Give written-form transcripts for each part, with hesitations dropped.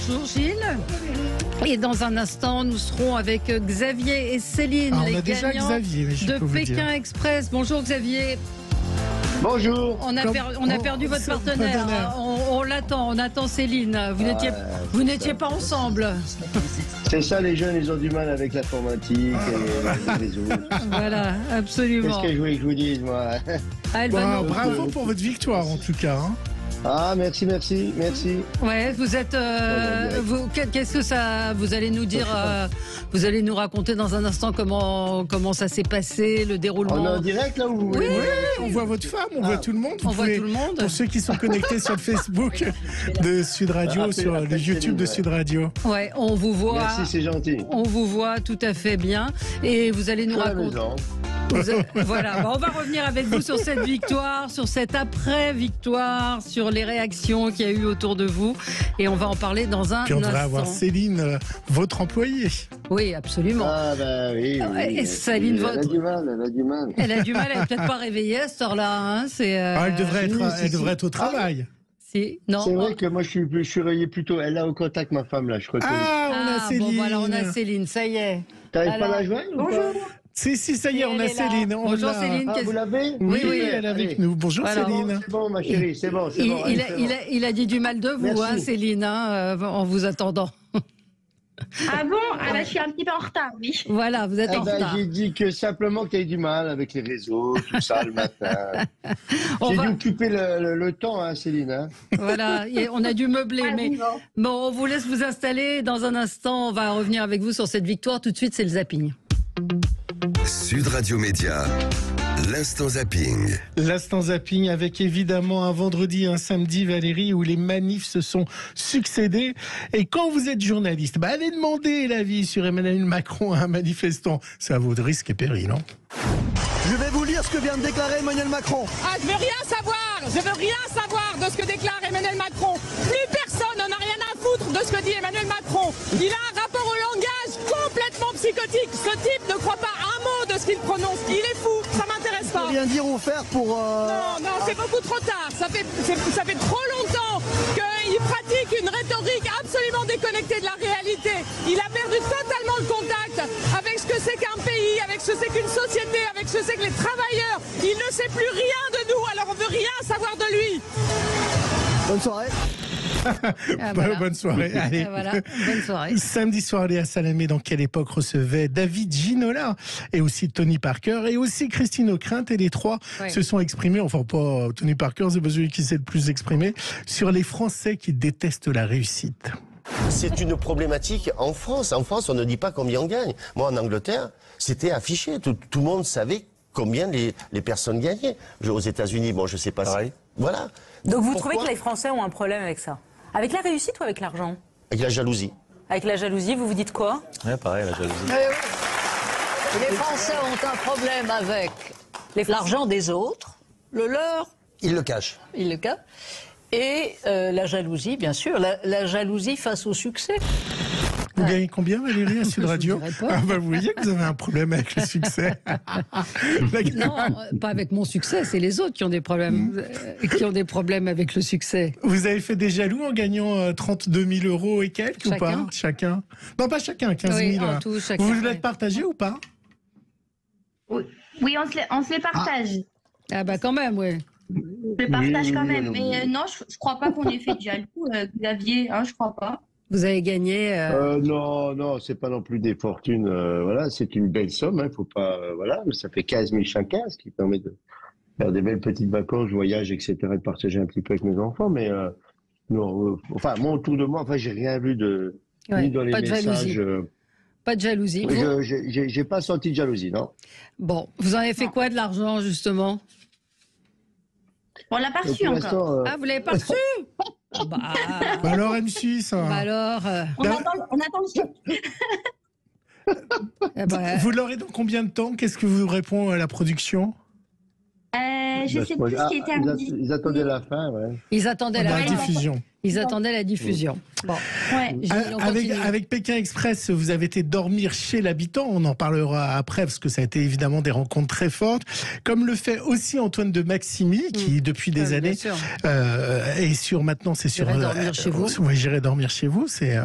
Bonjour Gilles. Et dans un instant, nous serons avec Xavier et Céline, on les a déjà gagnants Xavier, mais je de peux vous Pékin dire. Express. Bonjour Xavier. Bonjour. On a perdu votre partenaire. On l'attend, on attend Céline. Vous n'étiez pas ensemble. C'est ça, les jeunes, ils ont du mal avec l'informatique et les réseaux. Voilà, absolument. Qu'est-ce que je voulais que je vous dise, moi? Ah, elle va nous- Bravo pour votre victoire, en tout cas. Hein. Ah, merci. Ouais, vous êtes. Qu'est-ce que ça. Vous allez nous dire. Vous allez nous raconter dans un instant comment ça s'est passé, le déroulement. On est en direct, là, ou Oui. On voit votre femme, on voit tout le monde. On voit tout le monde. Pour ceux qui sont connectés sur le Facebook de Sud Radio, sur le YouTube de Sud Radio. Ouais, on vous voit. Merci, c'est gentil. On vous voit tout à fait bien. Et vous allez nous À la raconter. maison. Voilà, on va revenir avec vous sur cette victoire, sur cette après-victoire, sur les réactions qu'il y a eu autour de vous. Et on va en parler dans un Puis on devrait instant. avoir Céline, votre employée. Oui, absolument. Ah, bah oui. Et Céline, elle a du mal. Elle a du mal, elle n'est peut-être pas réveillée à cette heure-là. Hein. Elle devrait être au travail. Non. C'est vrai que moi, je suis réveillé plutôt. Elle a au contact, ma femme, là, je reconnais. On a Céline. Bon, voilà, on a Céline, ça y est. T'arrives pas à la joindre? Bonjour. Si, ça y est, on a Céline. Bonjour Céline. Ah, vous l'avez? Oui, Oui, elle est avec nous. Bonjour Voilà. Céline. C'est bon, ma chérie, c'est bon. Il a dit du mal de vous, Merci. hein, Céline, en vous attendant. Ah bon? Ah bah, je suis un petit peu en retard, oui. Voilà, vous êtes en retard. J'ai dit que simplement que tu as eu du mal avec les réseaux, tout ça, le matin. J'ai dû occuper le temps, hein, Céline. Hein. Voilà, on a dû meubler. Mais bon, on vous laisse vous installer. Dans un instant, on va revenir avec vous sur cette victoire. Tout de suite, c'est le zapping. Sud Radio Média, l'instant zapping. L'instant zapping avec évidemment un vendredi, un samedi, Valérie, où les manifs se sont succédés. Et quand vous êtes journaliste, allez demander l'avis sur Emmanuel Macron à un manifestant. C'est à votre risque et péril, non ? Je vais vous lire ce que vient de déclarer Emmanuel Macron. Ah, je veux rien savoir de ce que déclare Emmanuel Macron. Plus personne n'en a rien à foutre de ce que dit Emmanuel Macron. Il a un rapport au langage complètement psychotique. Ce type ne croit pas un mot de ce qu'il prononce. Il est fou, ça m'intéresse pas. Rien dire ou faire pour... Non, c'est beaucoup trop tard. Ça fait trop longtemps qu'il pratique une rhétorique absolument déconnectée de la réalité. Il a perdu totalement le contact avec ce que c'est qu'un pays, avec ce que c'est qu'une société, avec ce que c'est que les travailleurs. Il ne sait plus rien de nous, alors on veut rien savoir de lui. Bonne soirée. Voilà. Bonne soirée. Allez. Voilà, bonne soirée. Samedi soir, Léa Salamé, dans Quelle époque, recevait David Ginola et aussi Tony Parker et aussi Christine Ockrent. Et les trois se sont exprimés, enfin pas Tony Parker, c'est pas celui qui s'est le plus exprimé, sur les Français qui détestent la réussite. C'est une problématique en France. En France, on ne dit pas combien on gagne. Moi, en Angleterre, c'était affiché. Tout le monde savait combien les personnes gagnaient. Aux États-Unis, bon, je sais pas. Pareil. Voilà. Donc vous Pourquoi trouvez que les Français ont un problème avec ça? Avec la réussite ou avec l'argent? Avec la jalousie. Avec la jalousie, vous vous dites quoi? Ouais, pareil, la jalousie. Les Français ont un problème avec l'argent des autres, le leur, Il le cache. ils le cachent, et la jalousie, bien sûr, la jalousie face au succès. Vous gagnez combien, Valérie, à Sud Radio? Je dirais pas. Vous voyez que vous avez un problème avec le succès. Non, pas avec mon succès, c'est les autres qui ont des problèmes, avec le succès. Vous avez fait des jaloux en gagnant 32 000 euros et quelques ou pas? Chacun. Non, pas chacun, 15 000. Oui, en tout, chacun. Vous l'êtes partagé ou pas? Oui, on se les partage. Ah bah quand même, oui. On se les partage quand même. Mais non, je crois pas qu'on ait fait de jaloux, Xavier, hein, je crois pas. Vous avez gagné... Non, c'est pas non plus des fortunes. Voilà, c'est une belle somme. Hein, faut pas, voilà, mais ça fait 15 000 chacun, ce qui permet de faire des belles petites vacances, voyages, etc., de partager un petit peu avec mes enfants. Mais non, enfin, moi autour de moi, enfin, j'ai rien vu de ni dans les pas de messages. jalousie. Pas de jalousie. J'ai pas senti de jalousie, non. Bon, vous en avez fait quoi de l'argent, justement? On l'a pas reçu encore. Ah, vous l'avez pas reçu? Bah alors, M6. Bah alors. On attend le chèque. Eh ben, Vous l'aurez dans combien de temps? Qu'est-ce que vous répond à la production? Je sais plus ce qui était indiqué. Ils attendaient la fin, ouais. Ils attendaient la diffusion. Ils attendaient la diffusion. Bon. Ouais. Avec Pékin Express, vous avez été dormir chez l'habitant. On en parlera après parce que ça a été évidemment des rencontres très fortes. Comme le fait aussi Antoine de Maximi, qui depuis des années est sur maintenant, c'est sur. J'irai dormir chez vous. Oui, j'irai dormir chez vous. C'est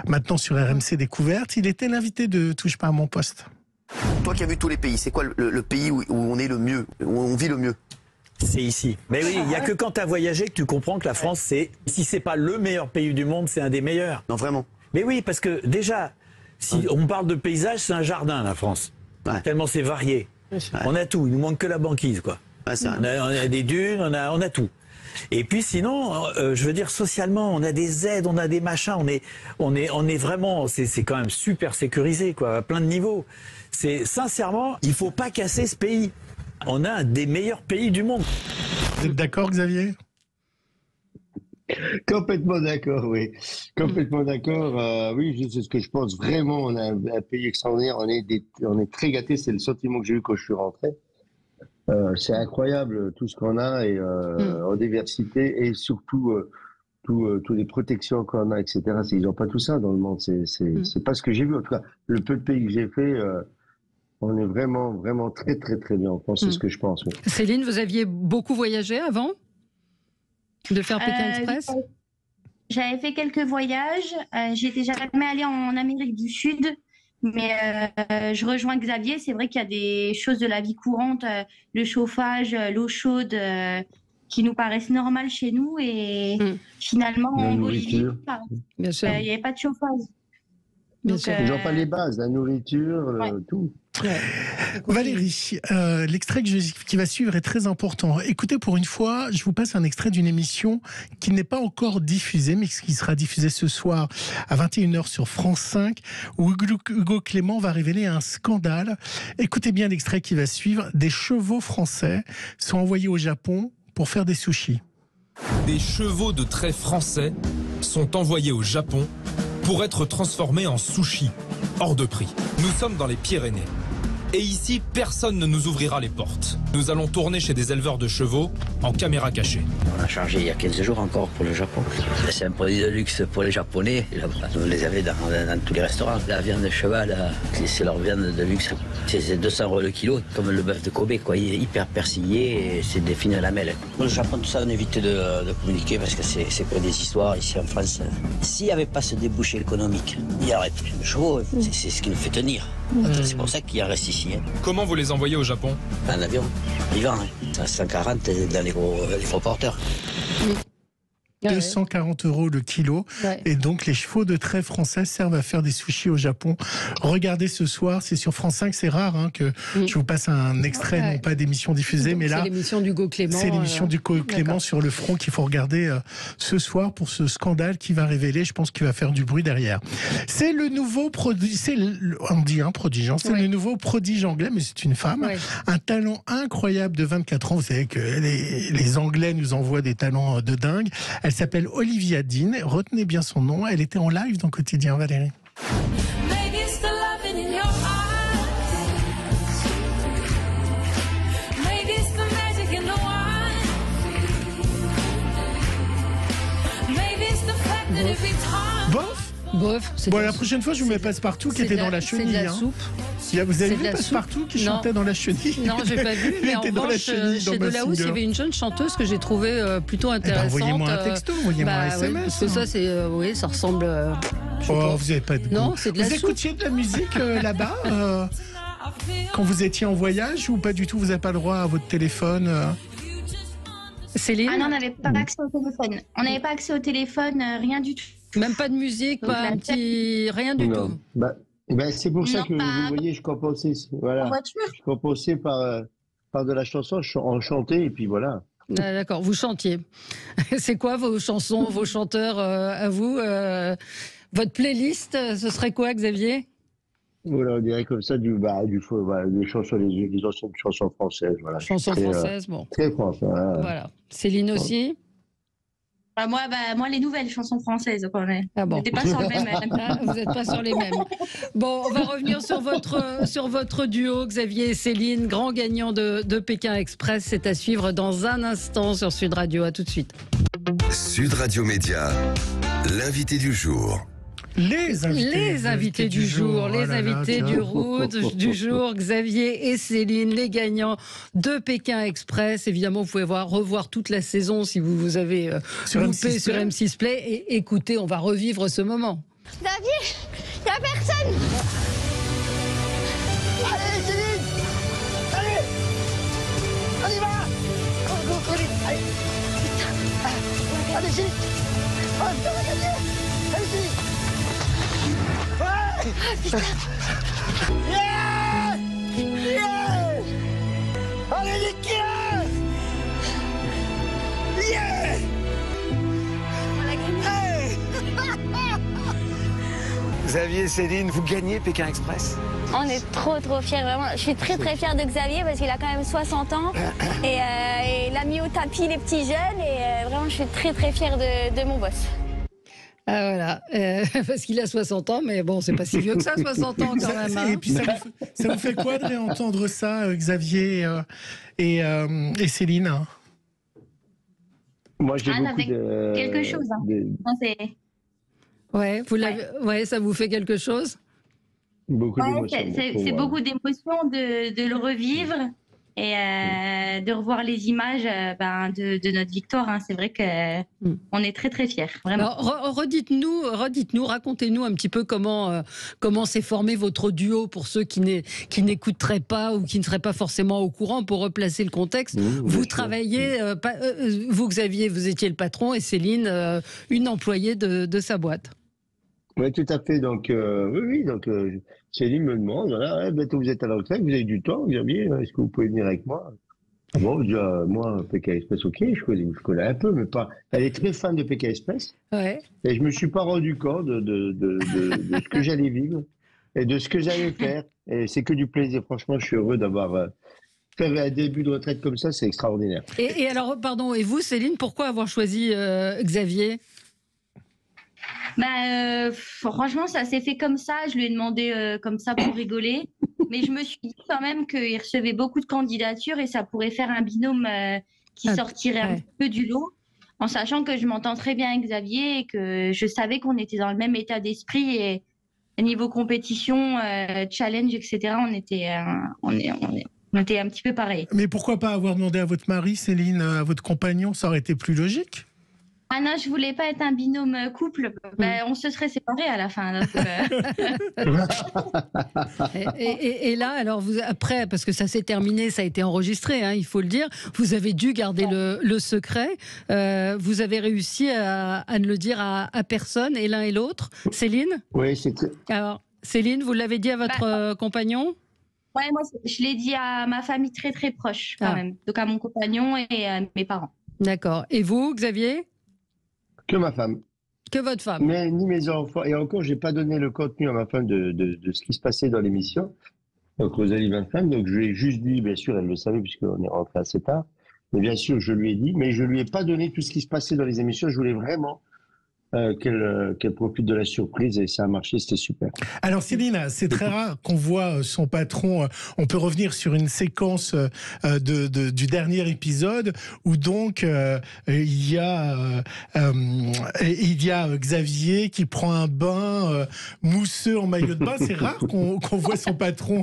maintenant sur RMC Découverte. Il était l'invité de Touche pas à mon poste. Toi qui as vu tous les pays, c'est quoi le pays où on est le mieux, où on vit le mieux? C'est ici. Mais oui, il n'y a que quand tu as voyagé que tu comprends que la France, si c'est pas le meilleur pays du monde, c'est un des meilleurs. Non, vraiment. Mais oui, parce que déjà, si on parle de paysage, c'est un jardin, la France. Ouais. Tellement c'est varié. Ouais. On a tout, il nous manque que la banquise, quoi. Ouais, on a des dunes, on a tout. Et puis sinon, je veux dire, socialement, on a des aides, on a des machins, on est vraiment, c'est quand même super sécurisé, quoi, à plein de niveaux. Sincèrement, il faut pas casser ce pays. On a un des meilleurs pays du monde. Vous êtes d'accord, Xavier? Complètement d'accord, oui. Complètement d'accord. Oui, c'est ce que je pense. Vraiment, on a un pays extraordinaire. On est très gâtés. C'est le sentiment que j'ai eu quand je suis rentré. C'est incroyable tout ce qu'on a et en diversité et surtout toutes les protections qu'on a, etc. Ils n'ont pas tout ça dans le monde. C'est pas ce que j'ai vu. En tout cas, le peu de pays que j'ai fait. On est vraiment, vraiment très, très, très bien en France, c'est ce que je pense. Oui. Céline, vous aviez beaucoup voyagé avant de faire Pékin Express? J'avais fait quelques voyages. J'étais jamais allée en Amérique du Sud, mais je rejoins Xavier. C'est vrai qu'il y a des choses de la vie courante, le chauffage, l'eau chaude, qui nous paraissent normales chez nous. Et finalement, en Bolivie, il n'y avait pas de chauffage. Ils n'ont pas les bases, la nourriture, tout. Ouais. Valérie, l'extrait qui va suivre est très important. Écoutez, pour une fois, je vous passe un extrait d'une émission qui n'est pas encore diffusée, mais qui sera diffusée ce soir à 21h sur France 5, où Hugo Clément va révéler un scandale. Écoutez bien l'extrait qui va suivre. Des chevaux français sont envoyés au Japon pour faire des sushis. Des chevaux de trait français sont envoyés au Japon pour être transformés en sushi, hors de prix. Nous sommes dans les Pyrénées. Et ici, personne ne nous ouvrira les portes. Nous allons tourner chez des éleveurs de chevaux en caméra cachée. On a changé il y a 15 jours encore pour le Japon. C'est un produit de luxe pour les Japonais. Vous les avez dans tous les restaurants. La viande de cheval, c'est leur viande de luxe. C'est 200 € le kilo, comme le bœuf de Kobe, quoi. Il est hyper persillé et c'est des fines lamelles. Pour le Japon, tout ça, on évite de communiquer parce que c'est pour des histoires ici en France. S'il n'y avait pas ce débouché économique, il y aurait plus de chevaux. C'est ce qui nous fait tenir. C'est pour ça qu'il en reste ici. Comment vous les envoyez au Japon? Un avion, vivant, 140 dans les gros porteurs. 240 € le kilo. Ouais. Et donc, les chevaux de trait français servent à faire des sushis au Japon. Regardez ce soir, c'est sur France 5. C'est rare que je vous passe un extrait, non pas d'émission diffusée, mais là. C'est l'émission d'Hugo Clément. C'est l'émission d'Hugo Clément sur le front qu'il faut regarder ce soir pour ce scandale qui va révéler, je pense qu'il va faire du bruit derrière. C'est le nouveau prodige, on dit un prodige, c'est le nouveau prodige anglais, mais c'est une femme. Ouais. Un talent incroyable de 24 ans. Vous savez que les Anglais nous envoient des talents de dingue. Elle s'appelle Olivia Dean. Retenez bien son nom. Elle était en live dans Quotidien, Valérie. Bof. Bon, la prochaine fois, je vous mets Passepartout qui était dans la chenille. C'est de la soupe. Vous avez vu Passepartout qui chantait dans la chenille? Non, j'ai pas vu. Mais en revanche, chez Delahousse, il y avait une jeune chanteuse que j'ai trouvée plutôt intéressante. Envoyez-moi un texto, envoyez-moi un SMS. Oui, parce que ça, c'est, ça ressemble. Vous avez pas de goût. Non, c'est de la soupe. Vous écoutiez de la musique là-bas quand vous étiez en voyage ou pas du tout? Vous n'avez pas le droit à votre téléphone? Céline? Ah non, on n'avait pas accès au téléphone. On n'avait pas accès au téléphone, rien du tout. Même pas de musique, pas un petit... rien du tout. C'est pour ça que vous voyez, je compensais. Voilà. En voiture. Je compensais par de la chanson, on chantait et puis voilà. Ah, d'accord, vous chantiez. C'est quoi vos chansons, vos chanteurs à vous votre playlist, ce serait quoi, Xavier? Voilà, on dirait comme ça des chansons, des anciennes chansons françaises. Voilà. Chansons françaises, bon. Très français. Voilà. Céline aussi? Moi, les nouvelles chansons françaises, quand même. Ah bon. On n'était pas sur le même. Vous n'êtes pas sur les mêmes. Bon, on va revenir sur votre duo, Xavier et Céline, grand gagnant de Pékin Express. C'est à suivre dans un instant sur Sud Radio. À tout de suite. Sud Radio Média, l'invité du jour. Les invités du jour, les invités du jour, Xavier et Céline, les gagnants de Pékin Express. Évidemment, vous pouvez revoir toute la saison si vous avez loupé sur M6 Play. Et écoutez, on va revivre ce moment. Xavier, il n'y a personne. Allez, Céline, allez, on y va. Go, vite, allez. Allez, Céline, on va gagner. Allez, Céline. Ouais! Putain! Yeah! Yeah! Allez, l'équipe! Yeah! On l'a gagné! Xavier et Céline, vous gagnez Pékin Express? On est trop fiers, vraiment. Je suis très fière de Xavier parce qu'il a quand même 60 ans et il a mis au tapis les petits jeunes et vraiment je suis très fière de mon boss. Ah voilà, parce qu'il a 60 ans, mais bon, c'est pas si vieux que ça, 60 ans quand même. Hein. Et puis ça vous fait quoi de réentendre ça, Xavier et Céline? Moi, j'ai beaucoup quelque chose. Ouais, ça vous fait quelque chose? Beaucoup d'émotions. C'est beaucoup d'émotions de le revivre et de revoir les images de notre victoire. Hein. C'est vrai qu'on est très fiers. Vraiment. Alors, redites-nous, racontez-nous un petit peu comment s'est formé votre duo pour ceux qui n'écouteraient pas ou qui ne seraient pas forcément au courant. Pour replacer le contexte, vous travaillez, vous Xavier, vous étiez le patron et Céline, une employée de sa boîte. Oui, tout à fait. Donc, Céline me demande, voilà, bientôt vous êtes à la retraite, vous avez du temps, Xavier, est-ce que vous pouvez venir avec moi? Bon, déjà, moi, Pékin Express, ok, je connais un peu, mais pas. Elle est très fan de Pékin Express. Ouais. Et je me suis pas rendu compte de ce que j'allais vivre et de ce que j'allais faire. Et c'est que du plaisir. Franchement, je suis heureux d'avoir fait un début de retraite comme ça, c'est extraordinaire. Et alors, pardon, et vous, Céline, pourquoi avoir choisi Xavier? Franchement, ça s'est fait comme ça. Je lui ai demandé comme ça pour rigoler. Mais je me suis dit quand même qu'il recevait beaucoup de candidatures et ça pourrait faire un binôme qui sortirait un peu du lot. En sachant que je m'entends très bien avec Xavier et que je savais qu'on était dans le même état d'esprit et niveau compétition, challenge, etc., on était un petit peu pareil. Mais pourquoi pas avoir demandé à votre mari, Céline, à votre compagnon, ça aurait été plus logique? Ah non, je voulais pas être un binôme couple. On se serait séparés à la fin. Donc, et là, alors vous après, parce que ça s'est terminé, ça a été enregistré, hein, il faut le dire. Vous avez dû garder le secret. Vous avez réussi à ne le dire à personne, et l'un et l'autre. Céline? Oui, c'est. Alors, Céline, vous l'avez dit à votre compagnon? Ouais, moi, je l'ai dit à ma famille très proche quand même. Donc à mon compagnon et à mes parents. D'accord. Et vous, Xavier? Que ma femme. Que votre femme. Mais ni mes enfants. Et encore, j'ai pas donné le contenu à ma femme de ce qui se passait dans l'émission. Donc, Rosalie, ma femme. Donc, je lui ai juste dit, bien sûr, elle le savait puisqu'on est rentré assez tard. Mais bien sûr, je lui ai dit. Mais je lui ai pas donné tout ce qui se passait dans les émissions. Je voulais vraiment qu'elle profite de la surprise et ça a marché, c'était super. Alors Céline, c'est très rare qu'on voit son patron. On peut revenir sur une séquence du dernier épisode où donc il y a Xavier qui prend un bain mousseux en maillot de bain. C'est rare qu'on voit son patron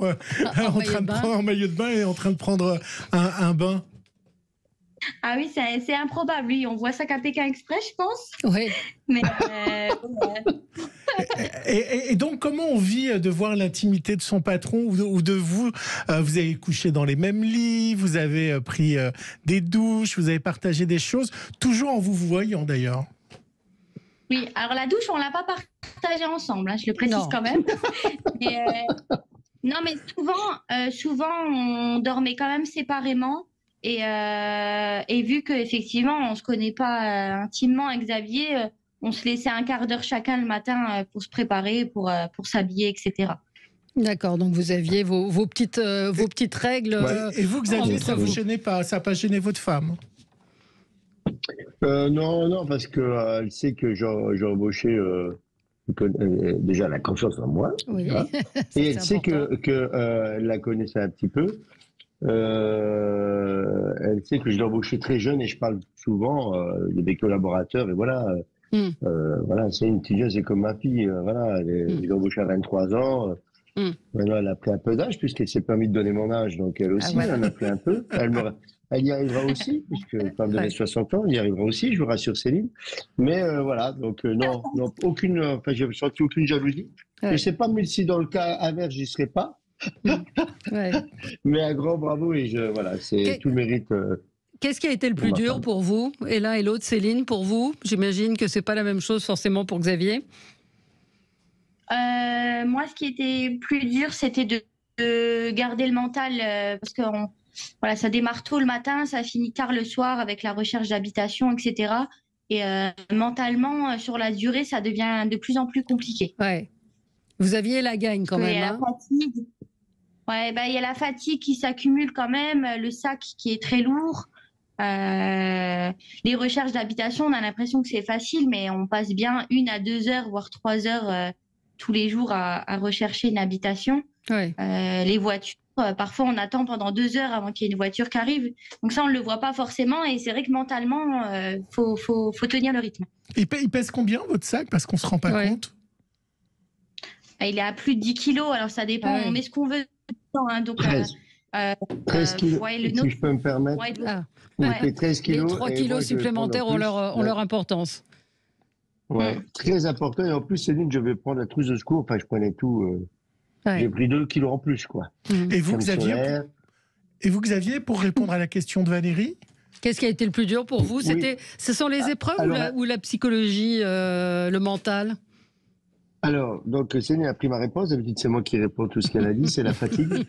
en train de prendre un maillot de bain et en train de prendre un bain. Ah oui, c'est improbable. Oui, on voit ça qu'à Pékin Express, je pense. Oui. Mais et donc, comment on vit de voir l'intimité de son patron ou de vous? Vous avez couché dans les mêmes lits, vous avez pris des douches, vous avez partagé des choses, toujours en vous voyant d'ailleurs. Oui, alors la douche, on ne l'a pas partagée ensemble, hein, je le précise quand même. Non, mais souvent, on dormait quand même séparément. Et vu qu'effectivement, on ne se connaît pas intimement avec Xavier, on se laissait un quart d'heure chacun le matin pour se préparer, pour s'habiller, etc. D'accord, donc vous aviez vos petites règles. Ouais. Et vous, Xavier, ça n'a pas gêné votre femme? Non, parce que elle sait que j'ai embauché. Déjà, elle a confiance en moi. Oui. Hein, et elle sait que elle la connaissait un petit peu. Elle sait que je l'ai embauché très jeune et je parle souvent de mes collaborateurs. Et voilà, voilà, c'est une petite jeune, c'est comme ma fille. Voilà, je l'ai embauchée à 23 ans. Maintenant, elle a pris un peu d'âge puisqu'elle s'est permis de donner mon âge. Donc, elle aussi, elle en a pris un peu. Elle y arrivera aussi, puisque femme de 60 ans, elle y arrivera aussi, je vous rassure Céline. Mais voilà, donc non, aucune, enfin, j'ai senti aucune jalousie. Je ne sais pas, mais si dans le cas inverse, j'y serais pas. Mais un grand bravo et voilà, c'est tout mérite. Qu'est-ce qui a été le plus dur pour vous, et l'un et l'autre, Céline, pour vous? J'imagine que c'est pas la même chose forcément pour Xavier. Moi, ce qui était plus dur, c'était de garder le mental, parce que voilà, ça démarre tôt le matin, ça finit tard le soir avec la recherche d'habitation, etc. Et mentalement, sur la durée, ça devient de plus en plus compliqué. Ouais. Vous aviez la gagne quand même. La fatigue. Ouais, il y a la fatigue qui s'accumule quand même, le sac qui est très lourd. Les recherches d'habitation, on a l'impression que c'est facile, mais on passe bien 1 à 2 heures, voire 3 heures tous les jours à rechercher une habitation. Les voitures, parfois on attend pendant 2 heures avant qu'il y ait une voiture qui arrive. Donc ça, on ne le voit pas forcément et c'est vrai que mentalement, faut tenir le rythme. Il pèse combien votre sac? Parce qu'on ne se rend pas compte. Il est à plus de 10 kilos, alors ça dépend, on met ce qu'on veut. Hein, donc, 13 kilos, si je peux me permettre. 13 kilos. Les 3 kilos supplémentaires ont leur importance. Ouais, très important. Et en plus, Céline, je vais prendre la trousse de secours. Enfin, je prenais tout. J'ai pris 2 kilos en plus, quoi. Et vous, Xavier, pour répondre à la question de Valérie? Qu'est-ce qui a été le plus dur pour vous? Ce sont les épreuves ou la psychologie, le mental? Alors, donc, Céline a pris ma réponse. D'habitude, c'est moi qui réponds tout ce qu'elle a dit. C'est la fatigue.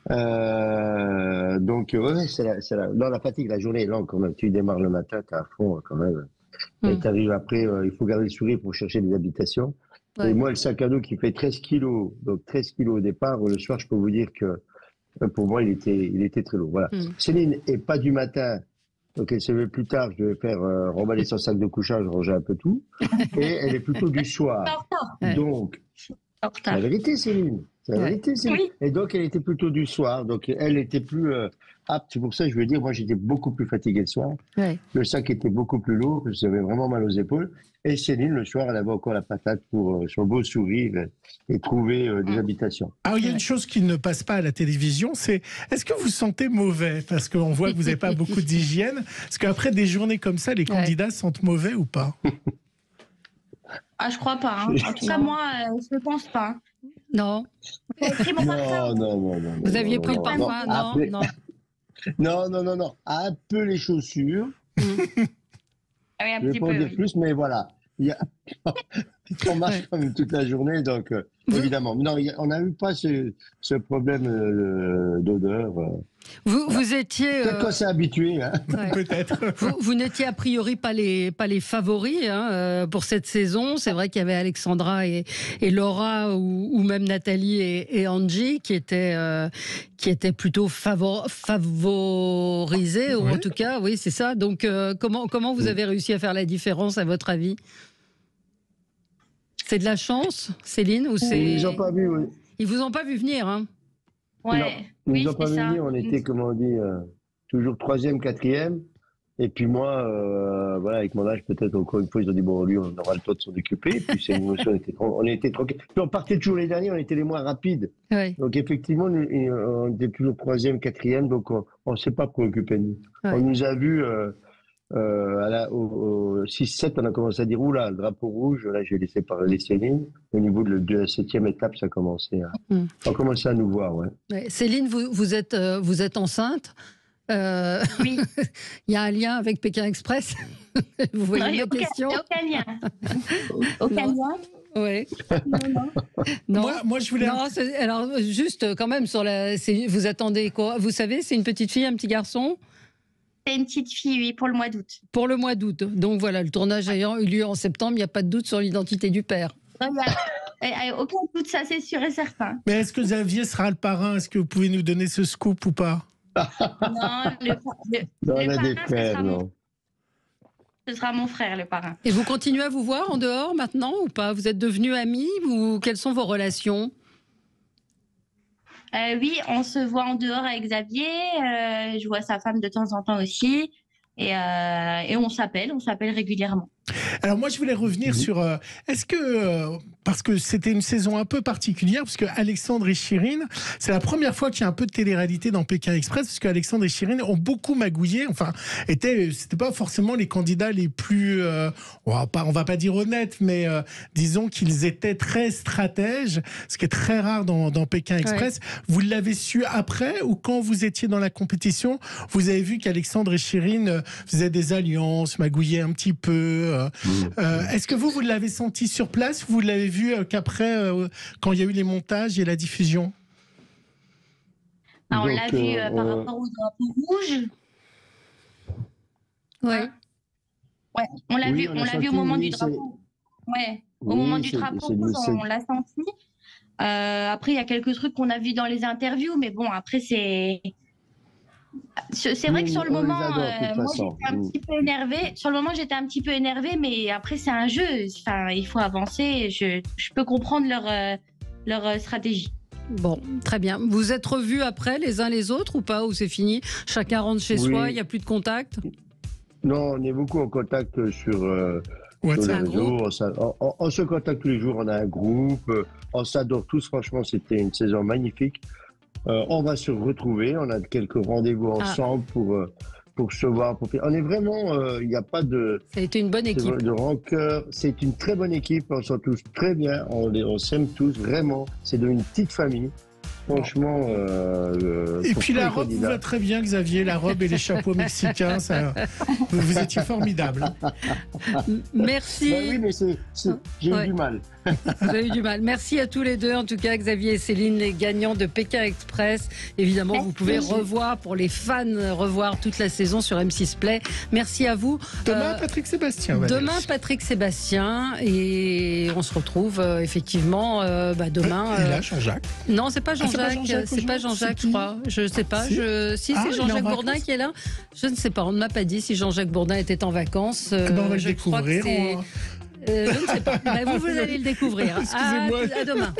Donc, non, la fatigue, la journée est longue. Quand même. Tu démarres le matin, tu es à fond quand même. Et tu arrives après, il faut garder le sourire pour chercher des habitations. Et moi, le sac à dos qui fait 13 kilos, donc 13 kilos au départ, le soir, je peux vous dire que pour moi, il était très lourd. Voilà. Céline est pas du matin, donc elle se lève plus tard, je devais faire remballer son sac de couchage, ranger un peu tout. Et elle est plutôt du soir. Donc, la vérité, Céline. C'est la vérité, Céline. Oui. Et donc, elle était plutôt du soir. Donc, elle était plus apte. C'est pour ça que je veux dire, moi, j'étais beaucoup plus fatigué le soir. Le sac était beaucoup plus lourd. J'avais vraiment mal aux épaules. Et Céline, le soir, elle avait encore la patate pour son beau sourire et trouver des habitations. Alors, il y a une chose qui ne passe pas à la télévision, c'est est-ce que vous sentez mauvais? Parce qu'on voit que vous n'avez pas beaucoup d'hygiène. Parce qu'après des journées comme ça, les candidats sentent mauvais ou pas? Ah, je crois pas. Hein. En tout cas, moi, je ne pense pas. Non. Non. Vous aviez pris le parfum? Non. Un peu les chaussures. Oui, un je ne petit vais pas en peu. dire plus, mais voilà. On marche quand même toute la journée, donc évidemment. Non, on n'a eu pas ce problème d'odeur. Vous étiez. Peut-être qu'on s'est habitué. Hein. Peut-être. Vous n'étiez a priori pas les favoris pour cette saison. C'est vrai qu'il y avait Alexandra et Laura ou même Nathalie et Angie qui étaient plutôt favorisés, ou en tout cas, oui, c'est ça. Donc, comment vous avez réussi à faire la différence, à votre avis? C'est de la chance, Céline, ou c'est... Ils vous ont pas vu, oui. Ils vous ont pas vu venir, hein? Ouais. Ils nous ont pas vu venir. On était, comment on dit, toujours 3e, 4e. Et puis moi, voilà, avec mon âge, peut-être encore une fois, ils ont dit bon, lui, on aura le temps de s'en occuper. Et puis c'est une émotion, on était tranquille. Puis on partait toujours les derniers, on était les moins rapides. Donc effectivement, on était toujours 3e, 4e, donc on ne s'est pas préoccupé de nous. On nous a vus. Au 6-7, on a commencé à dire oula, le drapeau rouge, là j'ai laissé parler Céline. Au niveau de la 7e étape, ça a commencé à commencer à nous voir. Céline, vous êtes enceinte. Oui. Il y a un lien avec Pékin Express. Vous voyez la question? Aucun lien. Aucun lien. Oui. Non. Moi, je voulais. Non, alors juste quand même vous attendez quoi? Vous savez, c'est une petite fille, un petit garçon? C'est une petite fille, oui, pour le mois d'août. Pour le mois d'août. Donc voilà, le tournage ayant eu lieu en septembre, il n'y a pas de doute sur l'identité du père. Aucun doute, ça c'est sûr et certain. Mais est-ce que Xavier sera le parrain? Est-ce que vous pouvez nous donner ce scoop ou pas? Non, le on a des frères, non. ce sera mon frère, le parrain. Et vous continuez à vous voir en dehors maintenant ou pas? Vous êtes devenus amis ou quelles sont vos relations? Oui, on se voit en dehors avec Xavier. Je vois sa femme de temps en temps aussi. Et on s'appelle régulièrement. Alors moi, je voulais revenir sur... est-ce que... parce que c'était une saison un peu particulière, parce que Alexandre et Chirine, c'est la première fois qu'il y a un peu de télé-réalité dans Pékin Express, parce qu'Alexandre et Chirine ont beaucoup magouillé, enfin, c'était pas forcément les candidats les plus... on va pas dire honnêtes, mais disons qu'ils étaient très stratèges, ce qui est très rare dans Pékin Express. Ouais. Vous l'avez su après, ou quand vous étiez dans la compétition, vous avez vu qu'Alexandre et Chirine faisaient des alliances, magouillaient un petit peu. Est-ce que vous l'avez senti sur place, ou vous l'avez vu qu'après, quand il y a eu les montages et la diffusion? On l'a vu par rapport au drapeau rouge. Ouais. Ouais, on l'a vu au moment du drapeau. Ouais, au moment du drapeau rouge, on l'a senti. Après, il y a quelques trucs qu'on a vus dans les interviews, mais bon, après, c'est vrai que sur le moment, moi j'étais un petit peu énervée. Sur le moment, j'étais un petit peu énervée, mais après, c'est un jeu. Enfin, il faut avancer. Je peux comprendre leur stratégie. Bon, très bien. Vous êtes revus après, les uns les autres, ou pas? Ou c'est fini? Chacun rentre chez soi, il n'y a plus de contact? Non, on est beaucoup en contact sur les réseaux. On se contacte tous les jours, on a un groupe. On s'adore tous, franchement, c'était une saison magnifique. On va se retrouver, on a quelques rendez-vous ensemble pour se voir. On est vraiment, il n'y a pas de... Ça a été une bonne équipe. De rancœur, c'est une très bonne équipe, on s'en touche très bien, on s'aime tous, vraiment. C'est devenu une petite famille. Franchement... et puis la robe vous va très bien, Xavier, la robe et les chapeaux mexicains, vous étiez formidable. Merci. Bah oui, mais j'ai eu du mal. Vous avez eu du mal. Merci à tous les deux, en tout cas, Xavier et Céline, les gagnants de Pékin Express. Évidemment, vous pouvez revoir, pour les fans, revoir toute la saison sur M6 Play. Merci à vous. Demain, Patrick Sébastien. Demain, Patrick Sébastien. Et on se retrouve effectivement demain. Et là, Jean-Jacques. Non, c'est pas Jean-Jacques. C'est pas Jean-Jacques, je crois. Je sais pas. Si c'est Jean-Jacques Bourdin qui est là. Je ne sais pas. On ne m'a pas dit si Jean-Jacques Bourdin était en vacances. On va le découvrir. Je ne sais pas. Vous allez le découvrir. Excusez-moi. À demain.